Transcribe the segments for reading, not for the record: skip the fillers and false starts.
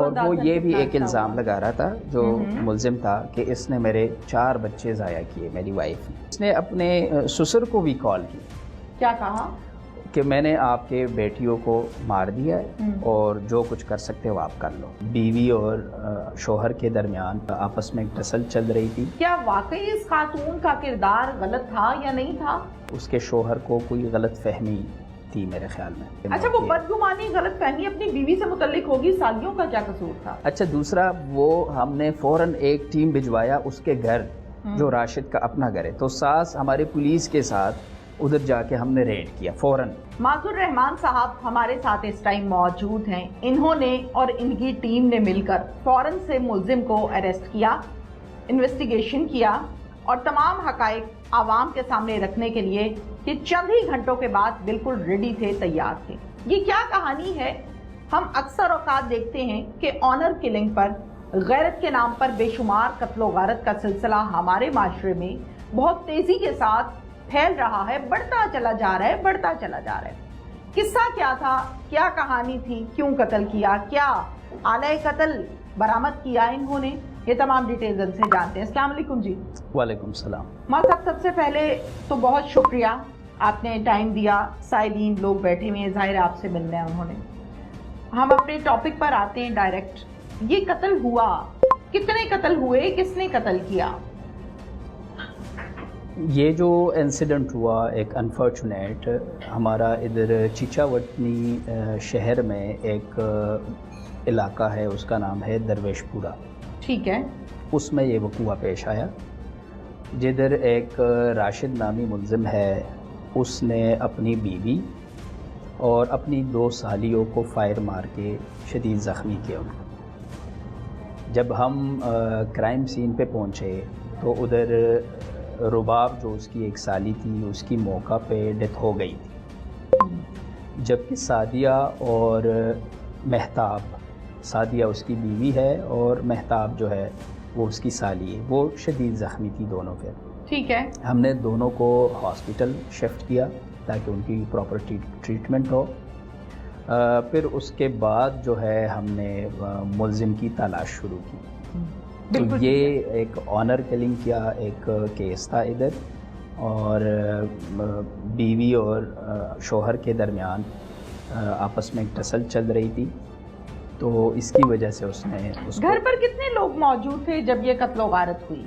اور وہ یہ بھی ایک الزام لگا رہا تھا جو ملزم تھا کہ اس نے میرے 4 بچے ضائع کیے، میری وائف نے. اس نے اپنے سسر کو بھی کال کی. کیا کہا؟ کہ میں نے آپ کے بیٹیوں کو مار دیا ہے اور جو کچھ کر سکتے ہو آپ کر لو. بیوی اور شوہر کے درمیان آپس میں ٹسل چل رہی تھی. کیا واقعی اس خاتون کا کردار غلط تھا یا نہیں تھا؟ اس کے شوہر کو کوئی غلط فہمی تھی میرے خیال میں. اچھا، وہ بدگمانی غلط فہمی اپنی بیوی سے متعلق ہوگی، سالیوں کا کیا قصور تھا؟ اچھا، دوسرا وہ ہم نے فوراً ایک ٹیم بھجوایا اس کے گھر، جو راشد کا اپنا گھر ہے، تو ساس ہمارے پولیس کے ساتھ ادھر جا کے ہم نے ریڈ کیا فوراً. معذور رحمان صاحب ہمارے ساتھ اس ٹائم موجود ہیں. انہوں نے اور ان کی ٹیم نے مل کر فوراً سے ملزم کو اریسٹ کیا، انویسٹیگیشن کیا اور تمام حقائق عوام کے سامنے رکھنے کے لیے کہ چند ہی گھنٹوں کے بعد بالکل ریڈی تھے، تیار تھے. یہ کیا کہانی ہے؟ ہم اکثر اوقات دیکھتے ہیں کہ آنر کلنگ پر، غیرت کے نام پر بے شمار قتل و غارت کا سلسلہ ہمارے معاشرے میں بہت تیزی کے ساتھ پھیل رہا ہے، بڑھتا چلا جا رہا ہے، بڑھتا چلا جا رہا ہے. قصہ کیا تھا؟ کیا کہانی تھی؟ کیوں قتل کیا؟ کیا آلۂ قتل برآمد کیا انہوں نے؟ یہ تمام ڈیٹیلز ان سے جانتے ہیں. السلام علیکم جی. وعلیکم السلام. صاحب، سب سے پہلے تو بہت شکریہ، آپ نے ٹائم دیا. سائلین لوگ بیٹھے ہوئے ہیں، ظاہر آپ سے ملنا ہے انہوں نے. ہم اپنے ٹاپک پر آتے ہیں ڈائریکٹ. یہ قتل ہوا، کتنے قتل ہوئے، کس نے قتل کیا؟ یہ جو انسیڈنٹ ہوا ایک انفارچونیٹ، ہمارا ادھر چیچا وٹنی شہر میں ایک علاقہ ہے، اس کا نام ہے درویش پورہ. ٹھیک ہے. اس میں یہ وقوع پیش آیا جدھر ایک راشد نامی ملزم ہے، اس نے اپنی بیوی اور اپنی 2 سالیوں کو فائر مار کے شدید زخمی کیا ان کو. جب ہم کرائم سین پہ پہنچے تو ادھر رباب جو اس کی 1 سالی تھی، اس کی موقع پہ ڈیتھ ہو گئی تھی، جبکہ سعدیہ اور مہتاب، سعدیہ اس کی بیوی ہے اور مہتاب جو ہے وہ اس کی سالی ہے، وہ شدید زخمی تھی دونوں پہ. ٹھیک ہے. ہم نے دونوں کو ہاسپٹل شفٹ کیا تاکہ ان کی پراپر ٹریٹمنٹ ہو. پھر اس کے بعد جو ہے ہم نے ملزم کی تلاش شروع کی. تو یہ ایک آنر کلنگ کیا ایک کیس تھا ادھر، اور بیوی اور شوہر کے درمیان آپس میں ٹسل چل رہی تھی، تو اس کی وجہ سے اس نے گھر پر کتنے لوگ موجود تھے جب یہ قتل و غارت ہوئی؟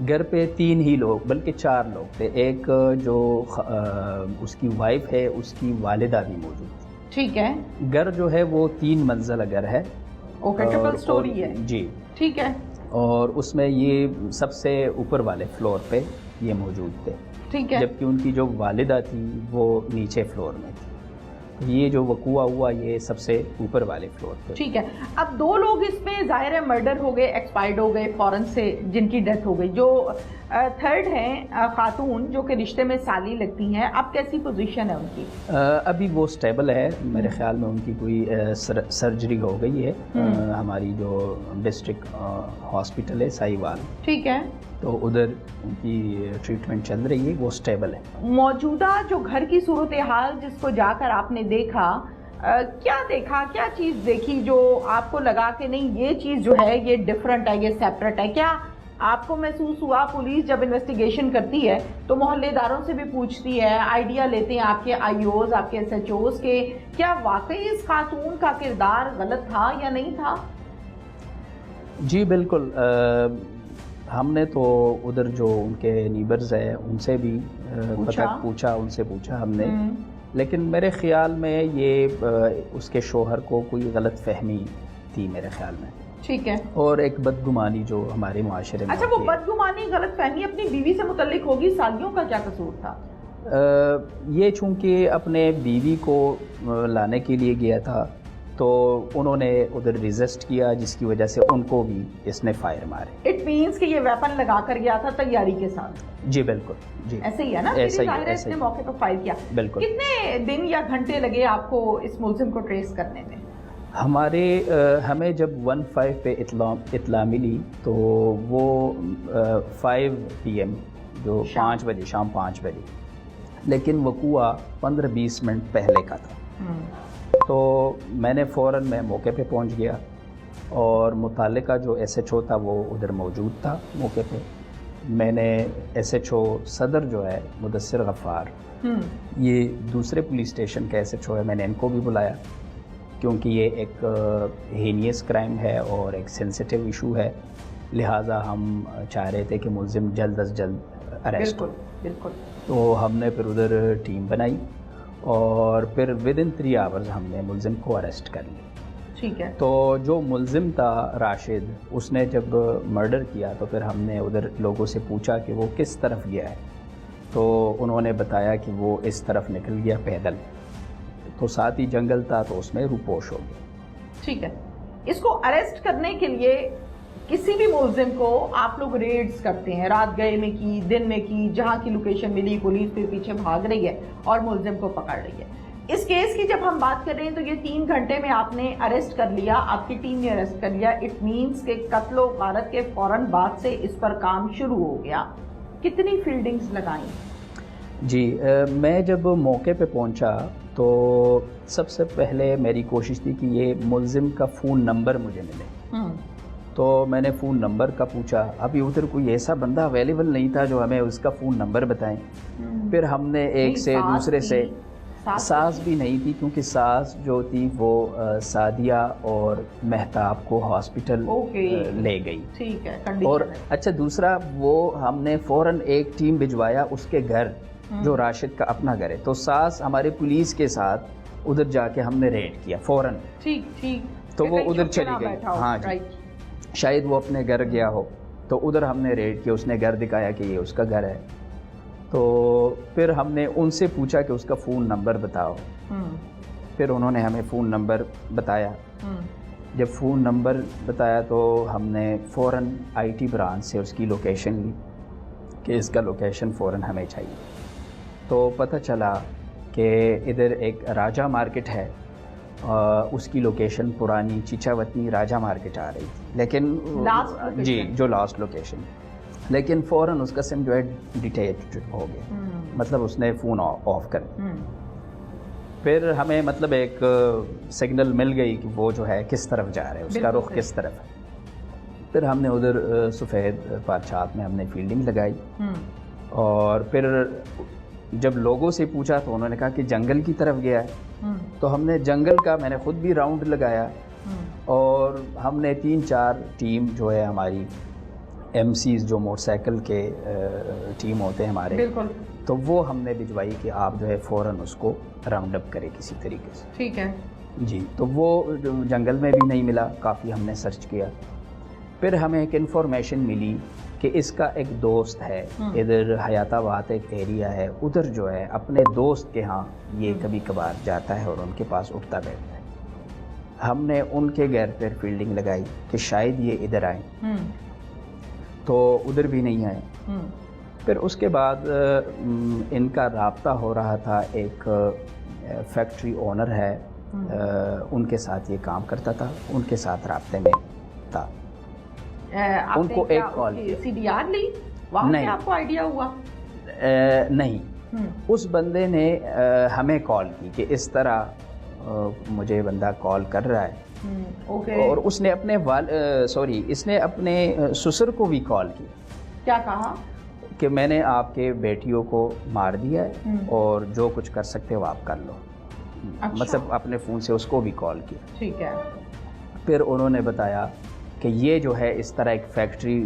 گھر پہ 3 ہی لوگ، بلکہ 4 لوگ تھے. ایک جو اس کی وائف ہے، اس کی والدہ بھی موجود تھی. ٹھیک ہے. گھر جو ہے وہ 3 منزلہ گھر ہے. اوکے، ٹرپل سٹوری ہے. جی ٹھیک ہے. اور اس میں یہ سب سے اوپر والے فلور پہ یہ موجود تھے. ٹھیک ہے. جبکہ ان کی جو والدہ تھی وہ نیچے فلور میں تھی. یہ جو وقوع ہوا یہ سب سے اوپر والے فلور پہ. ٹھیک ہے. اب 2 لوگ اس میں ظاہر ہے مرڈر ہو گئے، ایکسپائرڈ ہو گئے فوراً سے، جن کی ڈیتھ ہو گئی. جو تھرڈ ہیں خاتون جو کہ رشتے میں سالی لگتی ہیں، اب کیسی پوزیشن ہے ان کی؟ ابھی وہ سٹیبل ہے میرے خیال میں. ان کی کوئی سرجری ہو گئی ہے ہماری جو ڈسٹرکٹ ہاسپٹل ہے سائیوال. ٹھیک ہے. تو ادھر ان کی ٹریٹمنٹ چل رہی ہے، وہ سٹیبل ہے. موجودہ جو گھر کی صورتحال جس کو جا کر آپ نے دیکھا، کیا دیکھا، کیا چیز دیکھی جو آپ کو لگا کہ نہیں یہ چیز جو ہے یہ ڈیفرنٹ ہے، یہ سیپریٹ ہے؟ کیا آپ کو محسوس ہوا پولیس جب انویسٹیگیشن کرتی ہے تو محلے داروں سے بھی پوچھتی ہے، آئیڈیا لیتے ہیں آپ کے آئی اوز، آپ کے ایس ایچ اوز کے، کیا واقعی اس خاتون کا کردار غلط تھا یا نہیں تھا؟ جی بالکل. ہم نے تو ادھر جو ان کے نیبرز ہیں ان سے بھی پوچھا ہم نے، لیکن میرے خیال میں یہ اس کے شوہر کو کوئی غلط فہمی تھی میرے خیال میں. ٹھیک ہے. اور ایک بدگمانی جو ہمارے معاشرے میں. اچھا، وہ بدگمانی غلط فہمی اپنی بیوی سے متعلق ہوگی، سالیوں کا کیا قصور تھا؟ یہ چونکہ اپنے بیوی کو لانے کے لیے گیا تھا تو انہوں نے ادھر ریزسٹ کیا، جس کی وجہ سے ان کو بھی اس نے فائر مارے. اٹ مینس کہ یہ ویپن لگا کر گیا تھا تیاری کے ساتھ. جی بالکل. جی ایسے ہی ہے نا؟ ایسا ظاہر ہے اس نے موقع پر فائر کیا. بالکل. کتنے دن یا گھنٹے لگے آپ کو اس ملزم کو ٹریس کرنے میں؟ ہمیں جب 1-5 پہ اطلاع ملی تو وہ 5 PM جو 5 بجے، شام 5 بجے، لیکن وقوع 15-20 منٹ پہلے کا تھا. تو میں نے فوراً میں موقع پہ پہنچ گیا اور متعلقہ جو ایس ایچ او تھا وہ ادھر موجود تھا موقع پہ. میں نے ایس ایچ او صدر جو ہے مدثر غفار، یہ دوسرے پولیس اسٹیشن کا ایس ایچ او ہے، میں نے ان کو بھی بلایا کیونکہ یہ ایک ہینیس کرائم ہے اور ایک سینسیٹیو ایشو ہے، لہٰذا ہم چاہ رہے تھے کہ ملزم جلد از جلد اریسٹ ہو. بالکل. تو ہم نے پھر ادھر ٹیم بنائی اور پھر ودن 3 آورز ہم نے ملزم کو اریسٹ کر لیا. ٹھیک ہے. تو جو ملزم تھا راشد، اس نے جب مرڈر کیا تو پھر ہم نے ادھر لوگوں سے پوچھا کہ وہ کس طرف گیا ہے، تو انہوں نے بتایا کہ وہ اس طرف نکل گیا پیدل، تو ساتھ ہی جنگل تھا تو اس میں روپوش ہو گیا. ٹھیک ہے. اس کو اریسٹ کرنے کے لیے کسی بھی ملزم کو آپ لوگ ریڈز کرتے ہیں، رات گئے میں کی، دن میں کی، جہاں کی لوکیشن ملی پولیس پھر پیچھے بھاگ رہی ہے اور ملزم کو پکڑ رہی ہے. اس کیس کی جب ہم بات کر رہے ہیں تو یہ 3 گھنٹے میں آپ نے اریسٹ کر لیا، آپ کی ٹیم نے اریسٹ کر لیا. اٹ مینس کہ قتل و غارت کے فوراً بعد سے اس پر کام شروع ہو گیا. کتنی فیلڈنگز لگائیں؟ جی میں جب موقع پہ پہنچا تو سب سے پہلے میری کوشش تھی کہ یہ ملزم کا فون نمبر مجھے ملے. تو میں نے فون نمبر کا پوچھا، ابھی ادھر کوئی ایسا بندہ اویلیبل نہیں تھا جو ہمیں اس کا فون نمبر بتائیں. پھر ہم نے ایک سے دوسرے سے، ساس بھی نہیں تھی کیونکہ ساس جو تھی وہ سعدیہ اور مہتاب کو ہاسپٹل لے گئی. ٹھیک ہے. اور اچھا دوسرا وہ ہم نے فوراً ایک ٹیم بھجوایا اس کے گھر جو راشد کا اپنا گھر ہے، تو ساس ہمارے پولیس کے ساتھ ادھر جا کے ہم نے ریڈ کیا فوراً. ٹھیک. تو وہ ادھر چلی گئی. ہاں جی، شاید وہ اپنے گھر گیا ہو تو ادھر ہم نے ریڈ کیا، اس نے گھر دکھایا کہ یہ اس کا گھر ہے. تو پھر ہم نے ان سے پوچھا کہ اس کا فون نمبر بتاؤ. پھر انہوں نے ہمیں فون نمبر بتایا. جب فون نمبر بتایا تو ہم نے فوراً آئی ٹی برانچ سے اس کی لوکیشن لی کہ اس کا لوکیشن فوراً ہمیں چاہیے. تو پتہ چلا کہ ادھر ایک راجہ مارکیٹ ہے، اس کی لوکیشن پرانی چیچا وطنی راجہ مارکیٹ آ رہی تھی، لیکن جی جو لاسٹ لوکیشن، لیکن فوراً اس کا سم جو ہے ڈیٹیچ ہو گیا، مطلب اس نے فون آف کر دیا. پھر ہمیں مطلب ایک سگنل مل گئی کہ وہ جو ہے کس طرف جا رہے ہیں، اس کا رخ کس طرف ہے. پھر ہم نے ادھر سفید پارچات میں ہم نے فیلڈنگ لگائی اور پھر جب لوگوں سے پوچھا تو انہوں نے کہا کہ جنگل کی طرف گیا ہے. تو ہم نے جنگل کا، میں نے خود بھی راؤنڈ لگایا اور ہم نے 3-4 ٹیم جو ہے ہماری ایم سیز جو موٹر سائیکل کے ٹیم ہوتے ہیں ہمارے، تو وہ ہم نے بھجوائی کہ آپ جو ہے فوراً اس کو راؤنڈ اپ کرے کسی طریقے سے. ٹھیک ہے جی. تو وہ جنگل میں بھی نہیں ملا، کافی ہم نے سرچ کیا. پھر ہمیں ایک انفارمیشن ملی کہ اس کا ایک دوست ہے ادھر حیات آباد ایک ایریا ہے، ادھر جو ہے اپنے دوست کے ہاں یہ کبھی کبھار جاتا ہے اور ان کے پاس اٹھتا بیٹھتا ہے. ہم نے ان کے گھر پر فیلڈنگ لگائی کہ شاید یہ ادھر آئیں، تو ادھر بھی نہیں آئے. پھر اس کے بعد ان کا رابطہ ہو رہا تھا، ایک فیکٹری اونر ہے، ان کے ساتھ یہ کام کرتا تھا، ان کے ساتھ رابطے میں تھا. ان کو ایک کال سی ڈی آر لی، وہاں سے آپ کو آئیڈیا ہوا؟ نہیں، اس بندے نے ہمیں کال کی کہ اس طرح مجھے بندہ کال کر رہا ہے، اور اس نے اپنے اس نے اپنے سسر کو بھی کال کی. کیا کہا؟ کہ میں نے آپ کے بیٹیوں کو مار دیا ہے اور جو کچھ کر سکتے ہو آپ کر لو. مطلب اپنے فون سے اس کو بھی کال کیا. ٹھیک ہے. پھر انہوں نے بتایا کہ یہ جو ہے اس طرح ایک فیکٹری